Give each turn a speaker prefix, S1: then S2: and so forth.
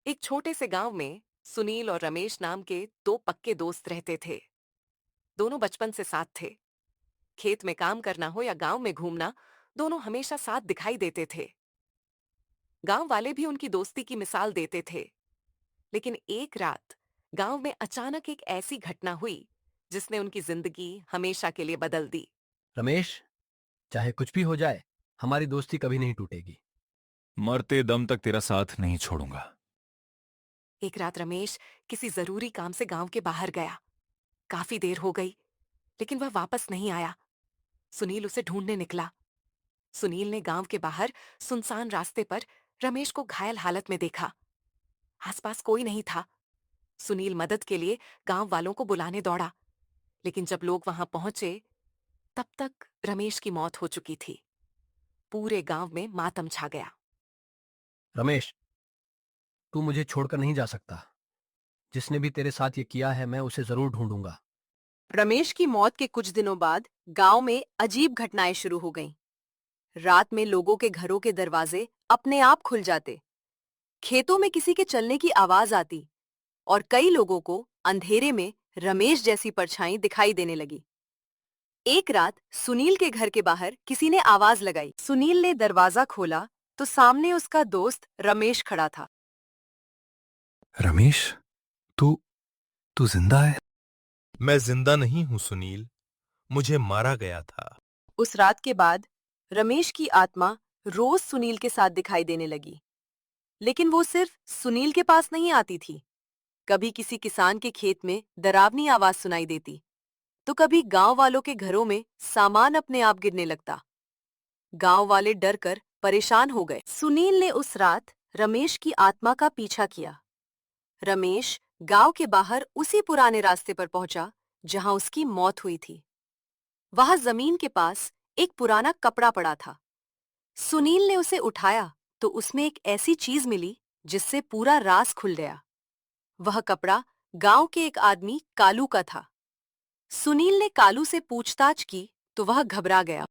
S1: एक छोटे से गांव में सुनील और रमेश नाम के दो पक्के दोस्त रहते थे। दोनों बचपन से साथ थे। खेत में काम करना हो या गांव में घूमना, दोनों हमेशा साथ दिखाई देते थे। गांव वाले भी उनकी दोस्ती की मिसाल देते थे। लेकिन एक रात गांव में अचानक एक ऐसी घटना हुई जिसने उनकी जिंदगी हमेशा के लिए बदल दी।
S2: रमेश, चाहे कुछ भी हो जाए, हमारी दोस्ती कभी नहीं टूटेगी।
S3: मरते दम तक तेरा साथ नहीं छोड़ूंगा।
S1: एक रात रमेश किसी जरूरी काम से गांव के बाहर गया। काफी देर हो गई, लेकिन वह वापस नहीं आया। सुनील उसे ढूंढने निकला। सुनील ने गांव के बाहर सुनसान रास्ते पर रमेश को घायल हालत में देखा। आसपास कोई नहीं था। सुनील मदद के लिए गांव वालों को बुलाने दौड़ा, लेकिन जब लोग वहां पहुंचे तब तक रमेश की मौत हो चुकी थी। पूरे गांव में मातम छा गया।
S2: रमेश, तू मुझे छोड़कर नहीं जा सकता। जिसने भी तेरे साथ ये किया है, मैं उसे जरूर ढूंढूंगा।
S4: रमेश की मौत के कुछ दिनों बाद गांव में अजीब घटनाएं शुरू हो गईं। रात में लोगों के घरों के दरवाजे अपने आप खुल जाते, खेतों में किसी के चलने की आवाज आती और कई लोगों को अंधेरे में रमेश जैसी परछाई दिखाई देने लगी। एक रात सुनील के घर के बाहर किसी ने आवाज लगाई। सुनील ने दरवाजा खोला तो सामने उसका दोस्त रमेश खड़ा था।
S3: रमेश, तू तू जिंदा है?
S5: मैं जिंदा नहीं हूं सुनील, मुझे मारा गया था।
S4: उस रात के बाद रमेश की आत्मा रोज सुनील के साथ दिखाई देने लगी, लेकिन वो सिर्फ सुनील के पास नहीं आती थी। कभी किसी किसान के खेत में डरावनी आवाज सुनाई देती, तो कभी गांव वालों के घरों में सामान अपने आप गिरने लगता। गांव वाले डर कर परेशान हो गए। सुनील ने उस रात रमेश की आत्मा का पीछा किया। रमेश गांव के बाहर उसी पुराने रास्ते पर पहुंचा जहां उसकी मौत हुई थी। वहां जमीन के पास एक पुराना कपड़ा पड़ा था। सुनील ने उसे उठाया तो उसमें एक ऐसी चीज मिली जिससे पूरा राज खुल गया। वह कपड़ा गांव के एक आदमी कालू का था। सुनील ने कालू से पूछताछ की तो वह घबरा गया।